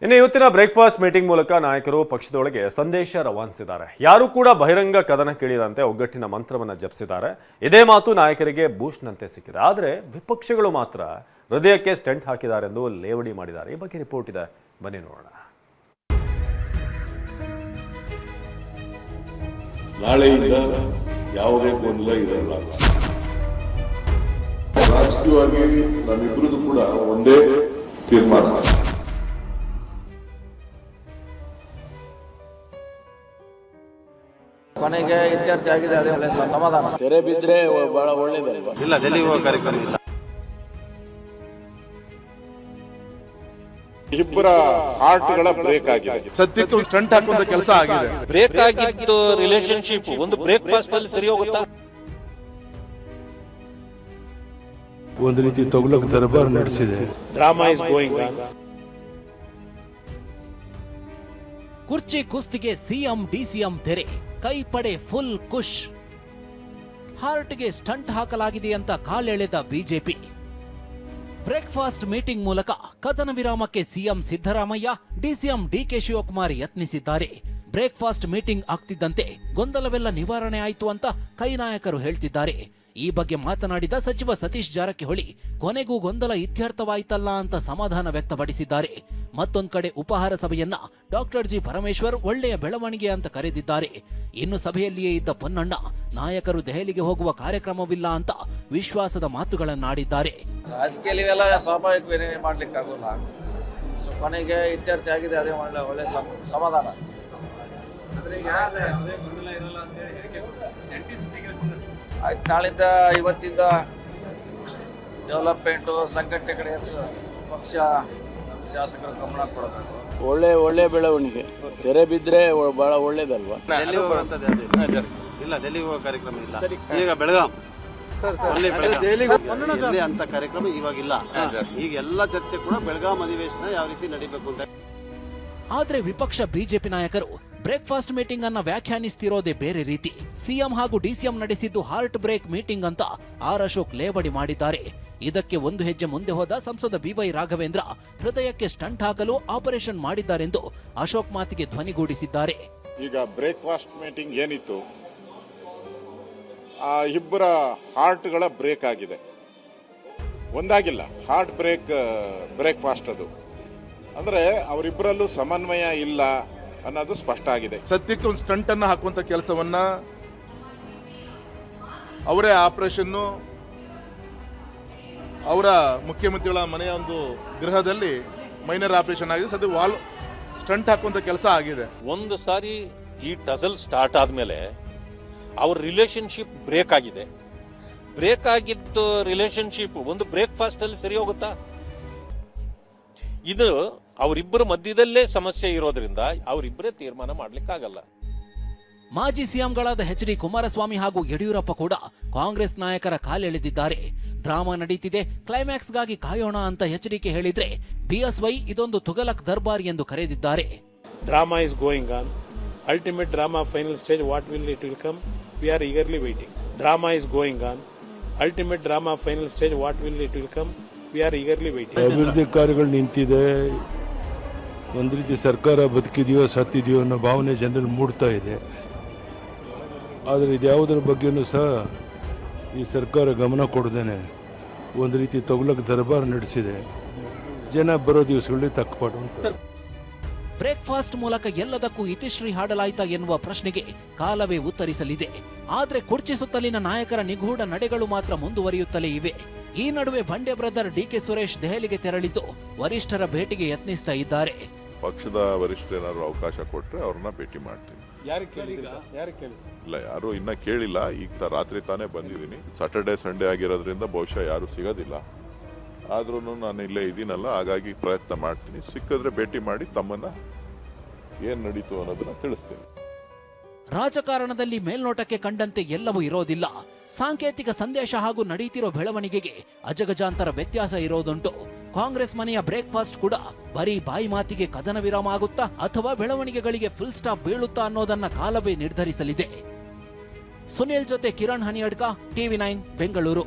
ಇನ್ನು ಇವತ್ತಿನ breakfast meeting ಮೂಲಕ ನಾಯಕರು ಪಕ್ಷದೊಳಗೆ ಸಂದೇಶ ರವಾನಿಸಿದ್ದಾರೆ. ಯಾರು ಕೂಡ ಬಹಿರಂಗ ಕದನ ಕೇಳಿದಂತೆ ಒಗ್ಗಟ್ಟಿನ ಮಂತ್ರವನ್ನು ಜಪಿಸಿದ್ದಾರೆ. ಇದೇ ಮಾತು ನಾಯಕರಿಗೆ ಬೂಸ್ಟ್ನಂತೆ ಸಿಕ್ಕಿದೆ. ಆದರೆ ವಿಪಕ್ಷಗಳು ಮಾತ್ರ ಹೃದಯಕ್ಕೆ ಸ್ಟೆಂಟ್ ಹಾಕಿದ್ದಾರೆ ಎಂದು ಲೇವಡಿ ಮಾಡಿದ್ದಾರೆ. ಈ ಬಗ್ಗೆ ರಿಪೋರ್ಟ್ ಇದೆ, ಬನ್ನಿ ನೋಡೋಣ. ನಾಳೆಯಿಂದ ಯಾವುದೇ ಗೊಂದಲ ಇರಲ್ಲ. ರಾಜಕೀಯವಾಗಿ ನಮ್ಮಿಬ್ಬರದು ಕೂಡ ಒಂದೇ ತೀರ್ಮಾನ. ಕೊನೆಗೆ ಇತ್ಯರ್ಥ ಆಗಿದೆ, ಅದೇ ಒಳ್ಳೆ ಸಮಾಧಾನ. ತೆರೆ ಬಿದ್ರೆ ಬಹಳ ಒಳ್ಳೇದಲ್ವಾ? ಇಲ್ಲ, ಡೆಲ್ಲಿ ಹೋಗೋ ಕಾರ್ಯಕ್ರಮ ಇಲ್ಲ. ಇಬ್ಬರ ಹಾರ್ಟ್ಗಳ ಬ್ರೇಕ್ ಆಗಿದೆ. ಸದ್ಯಕ್ಕೆ ಒಂದು ಸ್ಟಂಟ್ ಹಾಕುವಂತ ಕೆಲಸ ಆಗಿದೆ. ಬ್ರೇಕ್ ಆಗಿದ್ದು ರಿಲೇಶನ್ಶಿಪ್ ಒಂದು ಬ್ರೇಕ್ಫಾಸ್ಟ್ ಅಲ್ಲಿ ಸರಿ ಹೋಗುತ್ತಾ? ಒಂದು ರೀತಿ ತೊಗಲಕ್ ದರ್ಬಾರ್ ನಡೆಸಿದೆ. Drama is going on. ಕುರ್ಚಿ ಕುಸ್ತಿಗೆ ಸಿಎಂ ಡಿಸಿಎಂ ತೆರೆ, ಕೈಪಡೆ ಫುಲ್ ಕುಶ್. ಹಾರ್ಟ್ಗೆ ಸ್ಟಂಟ್ ಹಾಕಲಾಗಿದೆ ಅಂತ ಕಾಲೆಳೆದ ಬಿಜೆಪಿ. ಬ್ರೇಕ್ಫಾಸ್ಟ್ ಮೀಟಿಂಗ್ ಮೂಲಕ ಕದನ ವಿರಾಮಕ್ಕೆ CM Siddaramaiah, DCM DK Shivakumar ಯತ್ನಿಸಿದ್ದಾರೆ. ಬ್ರೇಕ್ಫಾಸ್ಟ್ ಮೀಟಿಂಗ್ ಆಗ್ತಿದ್ದಂತೆ ಗೊಂದಲವೆಲ್ಲ ನಿವಾರಣೆ ಆಯಿತು ಅಂತ ಕೈ ನಾಯಕರು ಹೇಳ್ತಿದ್ದಾರೆ. ಈ ಬಗ್ಗೆ ಮಾತನಾಡಿದ ಸಚಿವ ಸತೀಶ್ ಜಾರಕಿಹೊಳಿ, ಕೊನೆಗೂ ಗೊಂದಲ ಇತ್ಯರ್ಥವಾಯಿತಲ್ಲ ಅಂತ ಸಮಾಧಾನ ವ್ಯಕ್ತಪಡಿಸಿದ್ದಾರೆ. ಮತ್ತೊಂದು ಕಡೆ ಉಪಹಾರ ಸಭೆಯನ್ನ ಡಾಕ್ಟರ್ ಜಿ ಪರಮೇಶ್ವರ್ ಒಳ್ಳೆಯ ಬೆಳವಣಿಗೆ ಅಂತ ಕರೆದಿದ್ದಾರೆ. ಇನ್ನು ಸಭೆಯಲ್ಲಿಯೇ ಇದ್ದ ಪೊನ್ನಣ್ಣ, ನಾಯಕರು ದೆಹಲಿಗೆ ಹೋಗುವ ಕಾರ್ಯಕ್ರಮವಿಲ್ಲ ಅಂತ ವಿಶ್ವಾಸದ ಮಾತುಗಳನ್ನಾಡಿದ್ದಾರೆ. ರಾಜಕೀಯದಲ್ಲಿ ಇವೆಲ್ಲ ಸ್ವಾಭಾವಿಕ ಮಾಡ್ಲಿಕ್ಕೆ ಆಗೋಲ್ಲ. ಸೊ ಕೊನೆಗೆ ಇತ್ಯರ್ಥ ಆಗಿದೆ, ಅದೇ ಒಳ್ಳೆ ಸಮಾಧಾನ. ಆಯ್ತು, ನಾಳಿಂದ ಇವತ್ತಿಂದ ಡೆವಲಪ್ಮೆಂಟು ಸಂಘಟನೆ ಕಡೆ ಪಕ್ಷ ಶಾಸಕರು ಗಮನ ಕೊಡಬೇಕು. ಒಳ್ಳೆ ಬೆಳವಣಿಗೆ. ತೆರೆ ಬಿದ್ರೆ ಬಹಳ ಒಳ್ಳೇದಲ್ವಾ? ಡೆಲ್ಲಿ ಇಲ್ಲ, ಡೆಲ್ಲಿ ಹೋಗೋ ಕಾರ್ಯಕ್ರಮ ಇಲ್ಲ. ಈಗ ಬೆಳಗಾಂ ಅಂತ ಕಾರ್ಯಕ್ರಮ ಇವಾಗಿಲ್ಲ. ಈಗ ಎಲ್ಲ ಚರ್ಚೆ ಕೂಡ ಬೆಳಗಾಂ ಅಧಿವೇಶನ ಯಾವ ರೀತಿ ನಡೀಬೇಕು ಅಂತ. ಆದ್ರೆ ವಿಪಕ್ಷ ಬಿಜೆಪಿ ನಾಯಕರು ಬ್ರೇಕ್ಫಾಸ್ಟ್ ಮೀಟಿಂಗ್ ಅನ್ನ ವ್ಯಾಖ್ಯಾನಿಸ್ತಿರೋದೇ ಬೇರೆ ರೀತಿ. ಸಿಎಂ ಹಾಗೂ ಡಿಸಿಎಂ ನಡೆಸಿದ್ದು ಹಾರ್ಟ್ ಬ್ರೇಕ್ ಮೀಟಿಂಗ್ ಅಂತ ಆರ್ ಅಶೋಕ್ ಲೇವಡಿ ಮಾಡಿದ್ದಾರೆ. ಇದಕ್ಕೆ ಒಂದು ಹೆಜ್ಜೆ ಮುಂದೆ ಹೋದ ಸಂಸದ ಬಿವೈ ರಾಘವೇಂದ್ರ, ಹೃದಯಕ್ಕೆ ಸ್ಟಂಟ್ ಹಾಕಲು ಆಪರೇಷನ್ ಮಾಡಿದ್ದಾರೆಂದು ಅಶೋಕ್ ಮಾತಿಗೆ ಧ್ವನಿಗೂಡಿಸಿದ್ದಾರೆ. ಈಗ ಬ್ರೇಕ್ಫಾಸ್ಟ್ ಮೀಟಿಂಗ್ ಏನಿತ್ತು, ಆ ಇಬ್ಬರ ಹಾರ್ಟ್ಗಳ ಬ್ರೇಕ್ ಆಗಿದೆ, ಒಂದಾಗಿಲ್ಲ. ಹಾರ್ಟ್ ಬ್ರೇಕ್ಫಾಸ್ಟ್ ಅದು ಅಂದ್ರೆ ಅವರಿಬ್ಬರಲ್ಲೂ ಸಮನ್ವಯ ಇಲ್ಲ ಅನ್ನೋದು ಸ್ಪಷ್ಟ ಆಗಿದೆ. ಸದ್ಯಕ್ಕೆ ಒಂದು ಸ್ಟಂಟ್ ಅನ್ನ ಹಾಕುವಂತ ಕೆಲಸವನ್ನ ಅವರೇ ಆಪರೇಷನ್ ಅವರ ಮುಖ್ಯಮಂತ್ರಿಗಳ ಮನೆಯ ಒಂದು ಗೃಹದಲ್ಲಿ ಮೈನರ್ ಆಪರೇಷನ್ ಆಗಿದೆ. ಸದ್ಯ ವಾಲ್ ಸ್ಟಂಟ್ ಹಾಕುವಂತ ಕೆಲಸ ಆಗಿದೆ. ಒಂದು ಸಾರಿ ಈ ಟಜಲ್ ಸ್ಟಾರ್ಟ್ ಆದ್ಮೇಲೆ ಅವ್ರ ರಿಲೇಶನ್ಶಿಪ್ ಬ್ರೇಕ್ ಆಗಿದೆ. ಬ್ರೇಕ್ ಆಗಿದ್ದು ರಿಲೇಶನ್ಶಿಪ್ ಒಂದು ಬ್ರೇಕ್ಫಾಸ್ಟ್ ಅಲ್ಲಿ ಸರಿ ಹೋಗುತ್ತಾ? ಇದು ಅವರಿಬ್ಬರ ಮಧ್ಯದಲ್ಲೇ ಸಮಸ್ಯೆ ಇರೋದ್ರಿಂದ ಅವರಿಬ್ಬರೇ ತೀರ್ಮಾನ ಮಾಡ್ಲಿಕ್ಕಾಗಲ್ಲ. ಮಾಜಿ ಸಿಎಂಗಳಾದ ಎಚ್ ಡಿ ಕುಮಾರಸ್ವಾಮಿ ಹಾಗೂ ಯಡಿಯೂರಪ್ಪ ಕೂಡ ಕಾಂಗ್ರೆಸ್ ನಾಯಕರ ಕಾಲೆಳೆದಿದ್ದಾರೆ. ಡ್ರಾಮಾ ನಡೀತಿದೆ, ಕ್ಲೈಮ್ಯಾಕ್ಸ್ಗಾಗಿ ಕಾಯೋಣ ಅಂತ ಎಚ್ಚರಿಕೆ ಹೇಳಿದ್ರೆ ಬಿಎಸ್ವೈ ಇದೊಂದು ತುಗಲಕ್ ದರ್ಬಾರ್ ಎಂದು ಕರೆದಿದ್ದಾರೆ. Drama is going on. Ultimate drama final stage, what will it will come, we are eagerly waiting. Drama is going on. Ultimate drama final stage, what will it will come, we are eagerly waiting. ಅಭಿವೃದ್ಧಿ ಕಾರ್ಯಗಳು ನಿಂತಿದೆ. ಒಂದು ರೀತಿ ಸರ್ಕಾರ ಬದುಕಿದೆಯೋ ಸತ್ತಿದೆಯೋ ಅನ್ನೋ ಭಾವನೆ ಜನರಲ್ಲಿ ಮೂಡ್ತಾ ಇದೆ. ಆದರೆ ಇದ್ಯಾವುದರ ಬಗ್ಗೆನೂ ಸಹ ಈ ಸರ್ಕಾರ ಗಮನ ಕೊಡದೇನೆ ಒಂದು ರೀತಿ ತೊಗಲಕ್ ದರ್ಬಾರ್ ನಡೆಸಿದೆ. ಜನ ಬರೋ ದಿವಸಗಳಲ್ಲಿ ತಕ್ಕಪಾಡು. ಬ್ರೇಕ್ಫಾಸ್ಟ್ ಮೂಲಕ ಎಲ್ಲದಕ್ಕೂ ಇತಿಶ್ರೀ ಹಾಡಲಾಯಿತಾ ಎನ್ನುವ ಪ್ರಶ್ನೆಗೆ ಕಾಲವೇ ಉತ್ತರಿಸಲಿದೆ. ಆದ್ರೆ ಕುರ್ಚಿ ಸುತ್ತಲಿನ ನಾಯಕರ ನಿಗೂಢ ನಡೆಗಳು ಮಾತ್ರ ಮುಂದುವರಿಯುತ್ತಲೇ ಇವೆ. ಈ ನಡುವೆ ಬಂಡೆ ಬ್ರದರ್ ಡಿಕೆ ಸುರೇಶ್ ದೆಹಲಿಗೆ ತೆರಳಿದ್ದು ವರಿಷ್ಠರ ಭೇಟಿಗೆ ಯತ್ನಿಸ್ತಾ ಇದ್ದಾರೆ. ಪಕ್ಷದ ವರಿಷ್ಠ ಏನಾದ್ರು ಅವಕಾಶ ಕೊಟ್ರೆ ಅವ್ರನ್ನ ಭೇಟಿ ಮಾಡ್ತೀನಿ. ಇಲ್ಲ, ಯಾರು ಇನ್ನ ಕೇಳಿಲ್ಲ. ಈಗ ರಾತ್ರಿ ತಾನೇ ಬಂದಿದ್ದೀನಿ. ಸಾಟರ್ಡೆ ಸಂಡೇ ಆಗಿರೋದ್ರಿಂದ ಬಹುಶಃ ಯಾರು ಸಿಗೋದಿಲ್ಲ. ಆದ್ರೂ ನಾನು ಇಲ್ಲೇ ಇದ್ದೀನಲ್ಲ, ಹಾಗಾಗಿ ಪ್ರಯತ್ನ ಮಾಡ್ತೀನಿ. ಸಿಕ್ಕಿದ್ರೆ ಭೇಟಿ ಮಾಡಿ ತಮ್ಮನ್ನ ಏನ್ ನಡೀತು ಅನ್ನೋದನ್ನ ತಿಳಿಸ್ತೀನಿ. ರಾಜಕಾರಣದಲ್ಲಿ ಮೇಲ್ನೋಟಕ್ಕೆ ಕಂಡಂತೆ ಎಲ್ಲವೂ ಇರೋದಿಲ್ಲ. ಸಾಂಕೇತಿಕ ಸಂದೇಶ ಹಾಗೂ ನಡೆಯುತ್ತಿರೋ ಬೆಳವಣಿಗೆಗೆ ಅಜಗಜಾಂತರ ವ್ಯತ್ಯಾಸ ಇರೋದುಂಟು. ಕಾಂಗ್ರೆಸ್ ಮನೆಯ ಬ್ರೇಕ್ಫಾಸ್ಟ್ ಕೂಡ ಬರೀ ಬಾಯಿ ಮಾತಿಗೆ ಕದನ ವಿರಾಮ ಆಗುತ್ತಾ ಅಥವಾ ಬೆಳವಣಿಗೆಗಳಿಗೆ ಫುಲ್ ಸ್ಟಾಪ್ ಬೀಳುತ್ತಾ ಅನ್ನೋದನ್ನ ಕಾಲವೇ ನಿರ್ಧರಿಸಲಿದೆ. ಸುನಿಲ್ ಜೊತೆ ಕಿರಣ್ ಹನಿಯಡ್ಕ, ಟಿವಿ9 ಬೆಂಗಳೂರು.